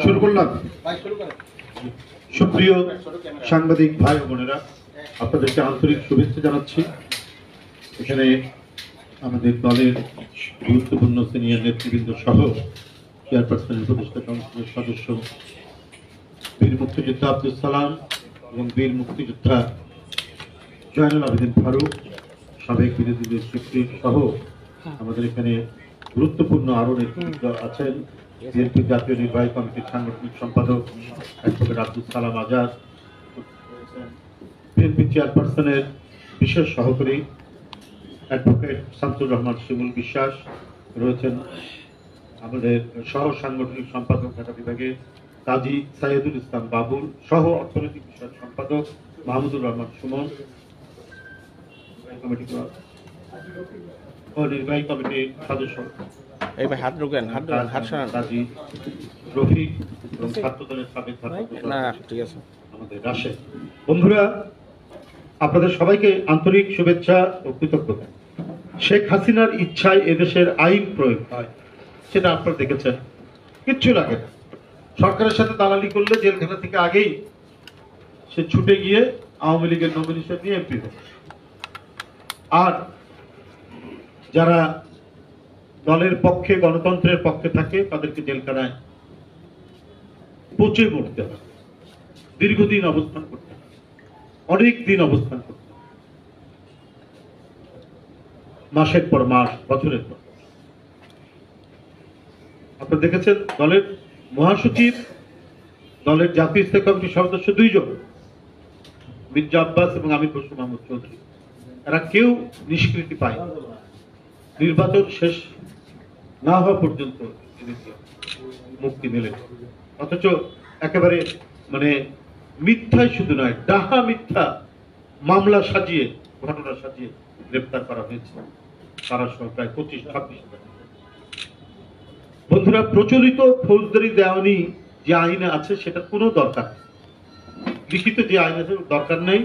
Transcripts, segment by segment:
শুরু করলাম। সুপ্রিয় সাংবাদিক ভাই ও বোনেরা, আপনাদেরকে আন্তরিক শুভেচ্ছা জানাচ্ছি। এখানে আমাদের দলের গুরুত্বপূর্ণ সিনিয়র নেতৃবৃন্দ সহ চেয়ারপারসন উপদেষ্টা কাউন্সিলের সদস্য বীর মুক্তিযোদ্ধা আব্দুল সালাম এবং বীর মুক্তিযোদ্ধা জয়নুল আবেদিন ফারুক, সাবেক বিরোধী দলীয় সুপ্রিম সহ আমাদের এখানে গুরুত্বপূর্ণ আরো নেতৃবৃন্দ আছেন। বিএনপি জাতীয় নির্বাহী কমিটির সাংগঠনিক সম্পাদক অ্যাডভোকেট আব্দুল সালাম আজাদ, বিএনপি চেয়ারপারসনের বিশেষ সহকারী অ্যাডভোকেট শামসুর রহমান শিমুল বিশ্বাস রয়েছেন, আমাদের সহ সাংগঠনিক সম্পাদক ঢাকা বিভাগে কাজী সাইয়েদুল ইসলাম বাবুল, সহ অর্থনৈতিক বিষয়ক সম্পাদক মাহমুদুর রহমান সুমন, নির্বাহী কমিটির সদস্য কাজী রফিক এবং ছাত্রদলের সাবেক আমাদের রাশেদ। বন্ধুরা, আপনাদের সবাইকে আন্তরিক শুভেচ্ছা ও কৃতজ্ঞতা। শেখ হাসিনার ইচ্ছায় এদেশের আইন প্রয়োগ হয়, সেটা আপনারা দেখেছেন। কিচ্ছু লাগে না, সরকারের সাথে দালালি করলে জেলখানা থেকে আগেই সে ছুটে গিয়ে আওয়ামী লীগের নমিনেশন নিয়ে এমপি হবে। আর যারা দলের পক্ষে, গণতন্ত্রের পক্ষে থাকে তাদেরকে জেলখানায় পচে মরতে হবে, দীর্ঘদিন অবস্থান করতে হবে, অনেক দিন অবস্থান করতে হবে, মাসের পর মাস, বছরের পর। আপনারা দেখেছেন দলের মহাসচিব, দলের জাতীয় স্থায়ী কমিটির সদস্য দুইজন, মির্জা আব্বাস এবং আমির খসরু মাহমুদ চৌধুরী, এরা কেউ নিষ্কৃতি পায়, নির্বাচন শেষ না হওয়া পর্যন্ত মুক্তি মেলেন। অথচ একেবারে মিথ্যাই শুধু নয়, ডাহা মিথ্যা মামলা সাজিয়ে, ঘটনা সাজিয়ে গ্রেপ্তার করা হয়েছে তারা সহ প্রায় 25-26 হাজার। বন্ধুরা, প্রচলিত ফৌজদারি দেওয়ানি যে আইনে আছে সেটা কোনো দরকার নেই, লিখিত যে আইন আছে দরকার নেই।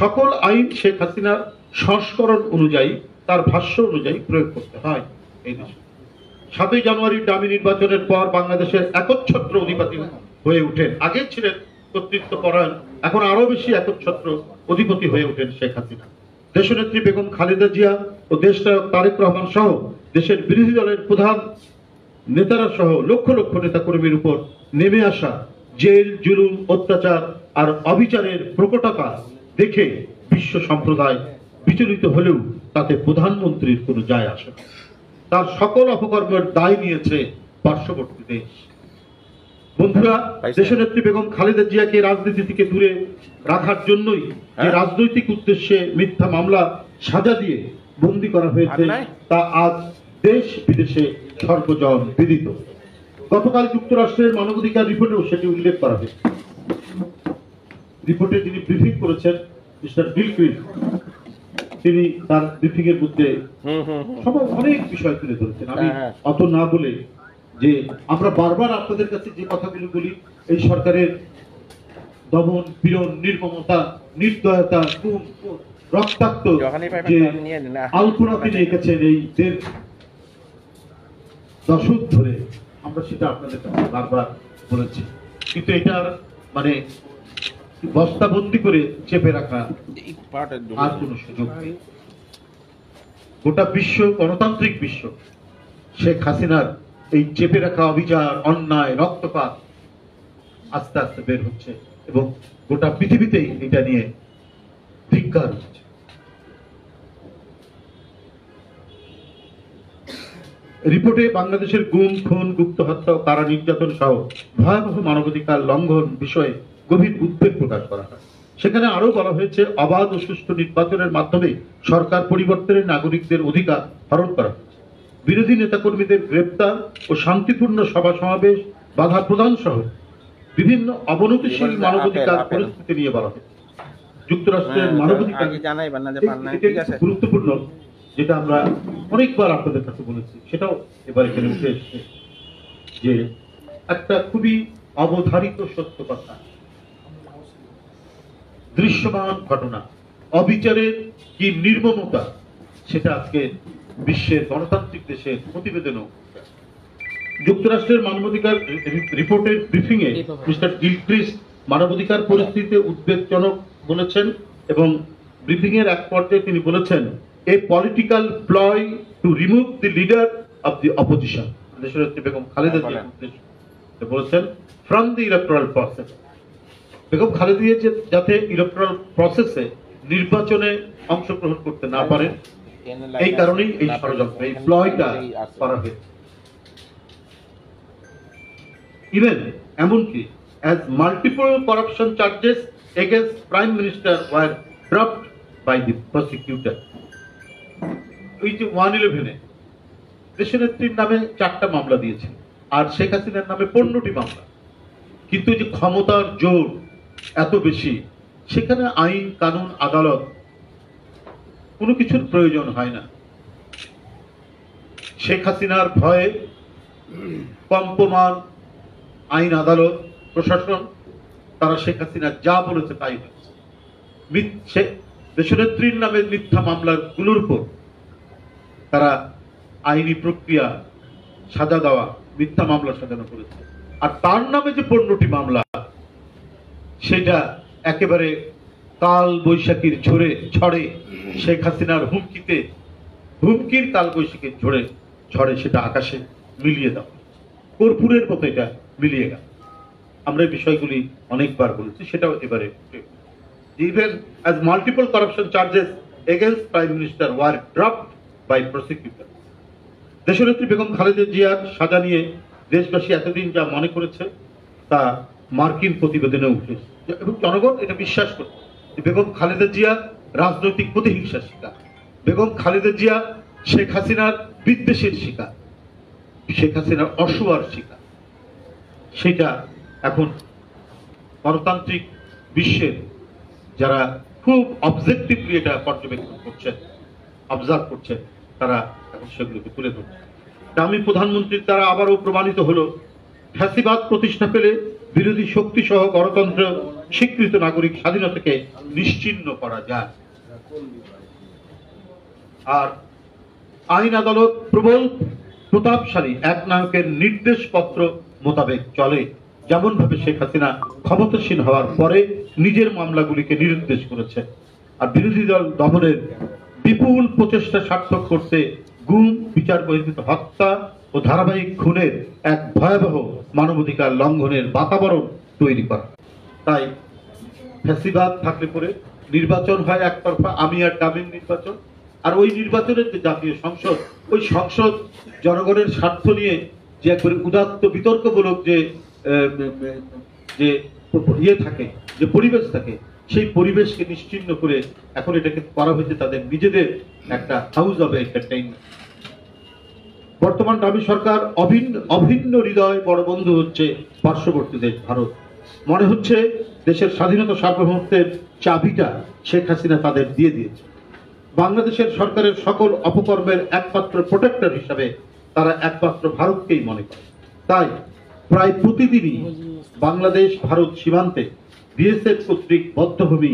সকল আইন শেখ হাসিনার সংস্করণ অনুযায়ী, তার ভাষ্য অনুযায়ী প্রয়োগ করতে হয় এই দেশে। 7ই জানুয়ারির ডামি নির্বাচনের পর বাংলাদেশের একচ্ছত্র অধিপতি হয়ে উঠেন, আগে ছিলেন কর্তৃত্ব পরায়ণ, এখন আরো বেশি একচ্ছত্র অধিপতি হয়ে ওঠেন শেখ হাসিনা। দেশনেত্রী বেগম খালেদা জিয়া ও দেশনায়ক তারেক রহমান সহ দেশের বিরোধী দলের প্রধান নেতারা সহ লক্ষ লক্ষ নেতাকর্মীর উপর নেমে আসা জেল, জুলুম, অত্যাচার আর অবিচারের প্রকটতা দেখে বিশ্ব সম্প্রদায় বিচলিত হলেও তাতে প্রধানমন্ত্রীর কোনো যায় আসে না। তার সকল অপকর্মের দায় নিয়েছে পার্শ্ববর্তী দেশ। বন্ধুরা, দেশনেত্রী বেগম খালেদা জিয়াকে রাজনীতি থেকে দূরে রাখার জন্যই যে রাজনৈতিক উদ্দেশ্যে মিথ্যা মামলা সাজা দিয়ে বন্দী করা হয়েছে তা আজ দেশ বিদেশে সর্বজন বিদিত। গতকাল যুক্তরাষ্ট্রের মানবাধিকার রিপোর্টেও সেটি উল্লেখ করা হয়েছে। রিপোর্টে যিনি ব্রিফিং করেছেন মিস্টার বিল কুইন, তিনি তার ব্রিফিং এর মধ্যে সবাই অনেক বিষয় তুলে ধরেছেন। আমি অত না বলে, যে আমরা বারবার আপনাদের কাছে যে কথাগুলো বলি, এই সরকারের দমন, পীড়ন, নির্মমতা, নির্দয়তা, রক্তাক্ত যে আলপনা তিনি এঁকেছেন এই 1.5 দশক ধরে, আমরা সেটা আপনাদের কাছে বারবার বলেছি। কিন্তু এটার বস্তাবন্দি করে চেপে রাখা আর কোনো সুযোগ নেই। গোটা বিশ্ব, গণতান্ত্রিক বিশ্ব, শেখ হাসিনার এই চেপে রাখা অবিচার, অন্যায়, রক্তপাত আস্তে আস্তে বের হচ্ছে এবং গোটা পৃথিবীতেই এটা নিয়ে ধিক্কার হচ্ছে। রিপোর্টে বাংলাদেশের গুম, খুন, গুপ্ত হত্যা, কারা নির্যাতন সহ ভয়াবহ মানবাধিকার লঙ্ঘন বিষয়ে গভীর উদ্বেগ প্রকাশ করা হয়। সেখানে আরো বলা হয়েছে, অবাধ ও সুষ্ঠু নির্বাচনের মাধ্যমে সরকার পরিবর্তনের নাগরিকদের অধিকার হরণ করা হয়েছে। বিরোধী নেতাকর্মীদের গ্রেপ্তার ও শান্তিপূর্ণ সভা সমাবেশ বাধা প্রদান সহ বিভিন্ন অবনতিশীল মানবাধিকার পরিস্থিতি নিয়ে বলা হয়েছে। যুক্তরাষ্ট্রের মানবাধিকার গুরুত্বপূর্ণ, যেটা আমরা অনেকবার আপনাদের কাছে বলেছি, সেটাও এবার এখানে উঠে এসেছে। যে একটা খুবই অবধারিত সত্য কথা, দৃশ্যমান ঘটনা, অবিচারের কি নির্মমতা সেটা আজকে বিশ্বের গণতান্ত্রিক দেশের প্রতিবেদনও। যুক্তরাষ্ট্রের মানবাধিকার রিপোর্টের ব্রিফিং এ মিস্টার গিলক্রিস্ট মানবাধিকার পরিস্থিতিতে উদ্বেগজনক বলেছেন এবং ব্রিফিং এর এক পর্যায়ে তিনি বলেছেন, a political প্লয় to remove the leader of the opposition, দেশনেত্রী বেগম খালেদা জিয়া বলেছেন, from the electoral process. Begum Khaleda Zia যাতে ইলেকটোরাল প্রসেসে নির্বাচনে অংশগ্রহণ করতে না পারেন, এই কারণেই এই ষড়যন্ত্র, এই প্লয়টা করা হয়েছে। ইভেন এমনকি as multiple corruption charges against Prime Minister were dropped by the prosecutor. ওই যে 111-এ দেশনেত্রীর নামে 4টা মামলা দিয়েছে আর শেখ হাসিনার নামে 15টি মামলা, কিন্তু যে ক্ষমতার জোর এত বেশি, সেখানে আইন কানুন আদালত কোনো কিছুর প্রয়োজন হয় না। শেখ হাসিনার ভয়ে কম্পমান আইন আদালত প্রশাসন তারা শেখ হাসিনা যা বলেছে তাই হয়েছে। দেশনেত্রীর নামে মিথ্যা মামলার গুলোর উপর তারা আইনি প্রক্রিয়া সাজা দেওয়া, মিথ্যা মামলা সাজানো করেছে। আর তার নামে যে 15টি মামলা, সেটা একেবারে কাল বৈশাখীর ঝড়ে শেখ হাসিনার হুমকির কাল বৈশাখীর ঝড়ে সেটা আকাশে মিলিয়ে দেওয়া, কর্পূরের মতো এটা মিলিয়ে গেল। আমরা এই বিষয়গুলি অনেকবার বলেছি, সেটাও এবারে। Even as multiple corruption charges against Prime Minister were dropped by prosecutor. দেশনেত্রী বেগম খালেদা জিয়ার সাজা নিয়ে দেশবাসী এতদিন যা মনে করেছে তা মার্কিন প্রতিবেদনে উঠেছে এবং জনগণ এটা বিশ্বাস করছে যে বেগম খালেদা জিয়া রাজনৈতিক প্রতিহিংসার শিকার, বেগম খালেদা জিয়া শেখ হাসিনার বিদ্বেষের শিকার, শেখ হাসিনার অসুয়ার শিকার। সেটা এখন গণতান্ত্রিক বিশ্বের যারা খুব অবজেক্টিভলি এটা পর্যবেক্ষণ করছেন, অবজার্ভ করছেন, তারা এখন সেগুলোকে তুলে ধরছে। আমি প্রধানমন্ত্রীর দ্বারা আবারও প্রমাণিত হলো, ফ্যাসিবাদ প্রতিষ্ঠা পেলে বিরোধী শক্তি সহ গণতন্ত্র স্বীকৃত নাগরিক স্বাধীনতাকে নিশ্চিহ্ন করা যায়। আর আইন আদালত প্রবল প্রতাপশালী এক নায়কের নির্দেশপত্র মোতাবেক চলে, যেমন ভাবে শেখ হাসিনা ক্ষমতাসীন হওয়ার পরে নিজের মামলাগুলিকে নিরুদ্দেশ করেছে। আর বিরোধী দল দমনের বিপুল প্রচেষ্টা সার্থক করতে গুম, বিচার বহির্ভূত হত্যা ও ধারাবাহিক খুনের এক ভয়াবহ মানবাধিকার লঙ্ঘনের বাতাবরণ তৈরি করা। তাই ফ্যাসিবাদ থাকলে পরে নির্বাচন হয় একতরফা, আমি আর ডামিন নির্বাচন। আর ওই নির্বাচনের যে জাতীয় সংসদ, ওই সংসদ জনগণের স্বার্থ নিয়ে যে একবারে উদাত্ত বিতর্কমূলক যে ইয়ে থাকে, যে পরিবেশ থাকে, সেই পরিবেশকে নিশ্চিহ্ন করে এখন এটাকে করা হয়েছে তাদের নিজেদের একটা হাউস অফ এন্টারটেইনমেন্ট। বর্তমান ডামি সরকার অভিন্ন হৃদয় বড় বন্ধু হচ্ছে পার্শ্ববর্তী দেশ ভারত। মনে হচ্ছে দেশের স্বাধীনতা সার্বভৌমত্বের চাবিটা শেখ হাসিনা তাদের দিয়ে দিয়েছে। বাংলাদেশের সরকারের সকল অপকর্মের একমাত্র প্রোটেক্টর হিসাবে তারা একমাত্র ভারতকেই মনে করে। তাই প্রায় প্রতিদিনই বাংলাদেশ ভারত সীমান্তে বিএসএফ কর্তৃক বদ্ধভূমি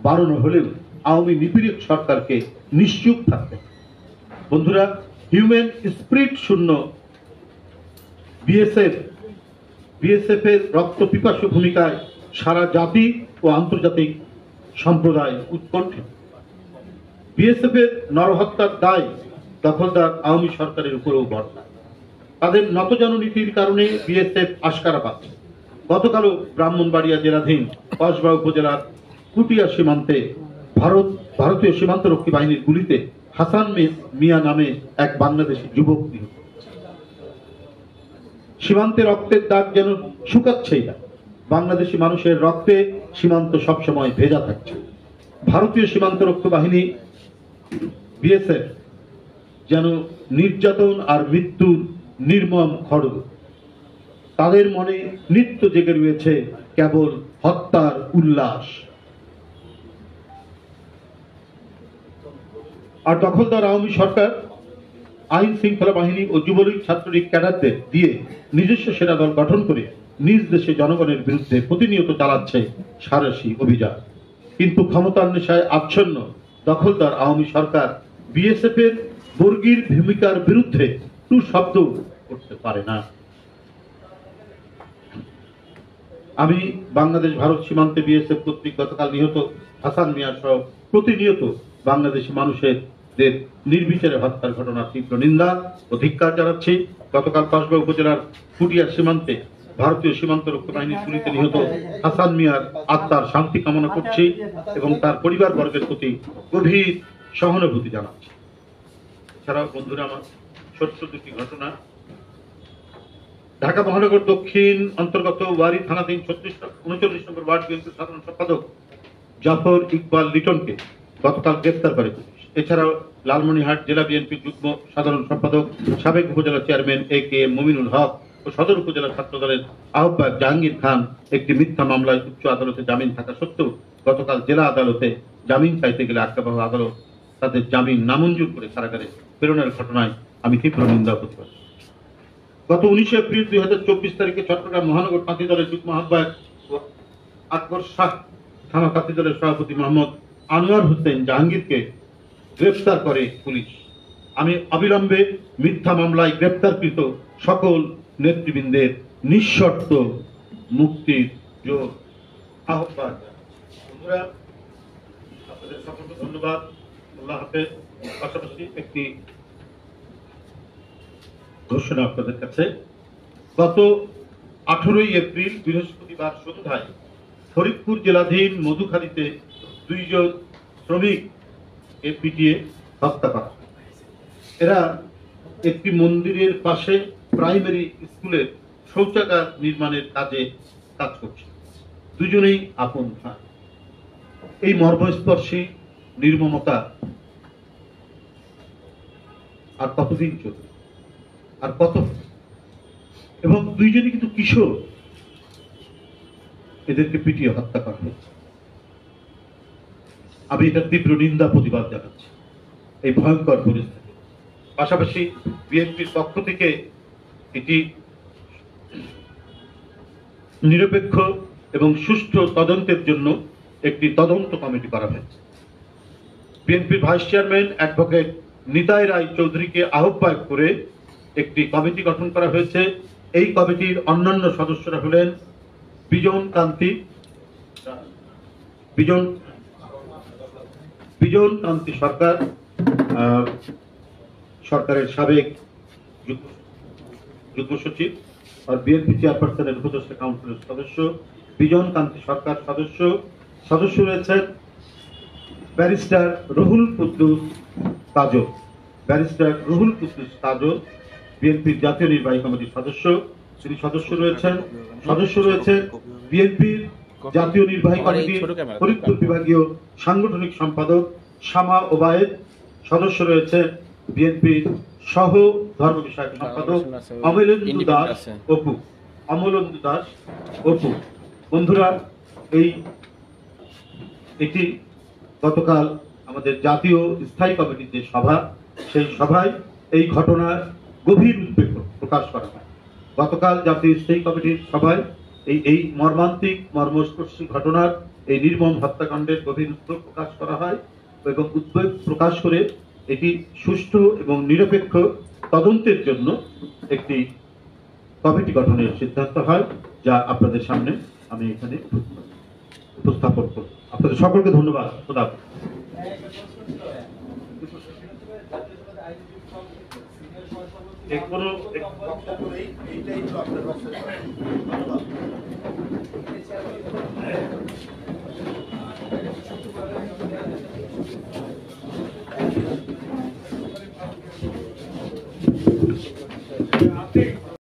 বাড়ানো হলেও আওয়ামী নিপীড়িত সরকারকে নিশ্চুপ থাকতে। বন্ধুরা, হিউম্যান স্পিরিট শূন্য বিএসএফ এর রক্ত পিপাসু ভূমিকায় সারা জাতি ও আন্তর্জাতিক সম্প্রদায় উৎকণ্ঠিত। বিএসএফ এর নরহত্যার দায় দখলদার আওয়ামী সরকারের উপরেও বর্তায়। তাদের নতজানু নীতির কারণে বিএসএফ আশকারা পাচ্ছে। গতকালও ব্রাহ্মণবাড়িয়া জেলাধীন কসবা উপজেলার কুটিয়া সীমান্তে ভারতীয় সীমান্তরক্ষী বাহিনীর গুলিতে হাসান মিয়া নামে এক বাংলাদেশি যুবক নিহত। সীমান্তে রক্তের দাগ যেন শুকাচ্ছেই না। বাংলাদেশি মানুষের রক্তে সীমান্ত সবসময় ভেজা থাকছে। ভারতীয় সীমান্তরক্ষী বাহিনী বিএসএফ যেন নির্যাতন আর মৃত্যুর নির্মম খড়গ। তাদের মনে নিত্য জেগে রয়েছে কেবল হত্যার উল্লাস। আর দখলদার আওয়ামী সরকার আইন শৃঙ্খলা বাহিনী ও যুবলীগ ছাত্রলীগ ক্যাডারদের দিয়ে নিজস্ব সেনা দল গঠন করে নিজ দেশে জনগণের বিরুদ্ধে প্রতিনিয়ত চালাচ্ছে সাঁড়াশি অভিযান। কিন্তু ক্ষমতার নেশায় আচ্ছন্ন দখলদার আওয়ামী সরকার বিএসএফ এর বর্গীর ভূমিকার বিরুদ্ধে টু শব্দ করতে পারে না। আমি বাংলাদেশ ভারত সীমান্তে বিএসএফ কর্তৃক গতকাল নিহত হাসান মিয়া সহ প্রতিনিয়ত বাংলাদেশি মানুষের নির্বিচারে হত্যার ঘটনার তীব্র নিন্দা ও ধিক্কার জানাচ্ছি। গতকাল কসবা উপজেলার ফুটিয়া সীমান্তে ভারতীয় সীমান্ত রক্ষী বাহিনীর গুলিতে নিহত হাসান মিয়ার আত্মার শান্তি কামনা করছি এবং তার পরিবার বর্গের প্রতি গভীর সহানুভূতি জানাচ্ছি। এছাড়াও বন্ধুরা, আমার ছোট্ট দুটি ঘটনা। ঢাকা মহানগর দক্ষিণ অন্তর্গত ওয়ারী থানাধীন 39 নম্বর ওয়ার্ড বিএনপির সাধারণ সম্পাদক জাফর ইকবাল লিটনকে গতকাল গ্রেফতার করে পুলিশ। এছাড়াও লালমনিরহাট জেলা বিএনপির যুগ্ম সাধারণ সম্পাদক সাবেক উপজেলা চেয়ারম্যান AK মুমিনুল হক ও সদর উপজেলা ছাত্র দলের আহ্বায়ক জাহাঙ্গীর খান একটি মিথ্যা মামলায় উচ্চ আদালতে জামিন থাকা সত্ত্বেও গতকাল জেলা আদালতে জামিন চাইতে গেলে আজ্ঞাবহ আদালত তাদের জামিন নামঞ্জুর করে কারাগারে প্রেরণের ঘটনায় আমি তীব্র নিন্দা প্রতিবাদ। গত 19 এপ্রিল 2024 তারিখে চট্টগ্রাম মহানগর তাঁতি দলের যুগ্ম আহ্বায়ক আকবর শাহ থানা তাঁতি দলের সভাপতি মোহাম্মদ আনোয়ার হোসেন জাহাঙ্গীরকে গ্রেফতার করে পুলিশ। আমি অবিলম্বে মিথ্যা মামলায় গ্রেফতারকৃত সকল নেতৃবৃন্দের নিঃশর্ত মুক্তির আহ্বান। বন্ধুরা, আপনাদের সকলকে ধন্যবাদ। আল্লাহ হাফেজ। পাশাপাশি একটি ঘোষণা আপনাদের কাছে। গত 18 এপ্রিল বৃহস্পতিবার সন্ধ্যায় ফরিদপুর জেলাধীন মধুখালীতে 2 জন শ্রমিক পিটিয়ে হত্যা করা। এরা একটি মন্দিরের পাশে প্রাইমারি স্কুলের শৌচাগার নির্মাণের কাজ করছে। দুজনেই আপন ভাই। এই মর্মস্পর্শী নির্মমতা আর কতদিন চলবে, আর কত? এবং দুইজনই কিন্তু কিশোর, এদেরকে পিটিয়ে হত্যা করা হয়েছে। আমি এটা তীব্র নিন্দা প্রতিবাদ জানাচ্ছি এই ভয়ঙ্কর পরিস্থিতি। পাশাপাশি বিএনপির পক্ষ থেকে এটি নিরপেক্ষ এবং সুষ্ঠু তদন্তের জন্য একটি তদন্ত কমিটি করা হয়েছে। বিএনপির ভাইস চেয়ারম্যান অ্যাডভোকেট নিতাই রায় চৌধুরীকে আহ্বায়ক করে একটি কমিটি গঠন করা হয়েছে। এই কমিটির অন্যান্য সদস্যরা হলেন বিজন কান্তি সরকার, সরকারের সাবেক যুগ্ম সচিব আর বিএনপি চেয়ারপারসনের উপদেষ্টা কাউন্সিলের সদস্য বিজন কান্তি সরকার সদস্য রয়েছেন ব্যারিস্টার রুহুল কুদ্দুস কাজল, বিএনপির জাতীয় নির্বাহী কমিটির সদস্য। তিনি সদস্য রয়েছেন বিএনপির জাতীয় নির্বাহী কমিটির ফরিদপুর বিভাগীয় সাংগঠনিক সম্পাদক শামা ওবায়েদ। সদস্য রয়েছে বিএনপির সহ ধর্ম বিষয়ক সম্পাদক অমলেন্দু দাস অপু। বন্ধুরা, এটি গতকাল আমাদের জাতীয় স্থায়ী কমিটির যে সভা, সেই সভায় এই ঘটনার গভীর উদ্বেগ প্রকাশ করা হয়। গতকাল জাতীয় স্থায়ী কমিটির সভায় এই মর্মান্তিক মর্মস্পর্শী ঘটনার এই নির্মম হত্যাকাণ্ডের গভীর উদ্বেগ প্রকাশ করা হয় এবং উদ্বেগ প্রকাশ করে এটি সুষ্ঠু এবং নিরপেক্ষ তদন্তের জন্য একটি কমিটি গঠনের সিদ্ধান্ত হয়, যা আপনাদের সামনে আমি এখানে উপস্থাপন করব। আপনাদের সকলকে ধন্যবাদ। খোদা হাফেজ। ধন্যবাদ।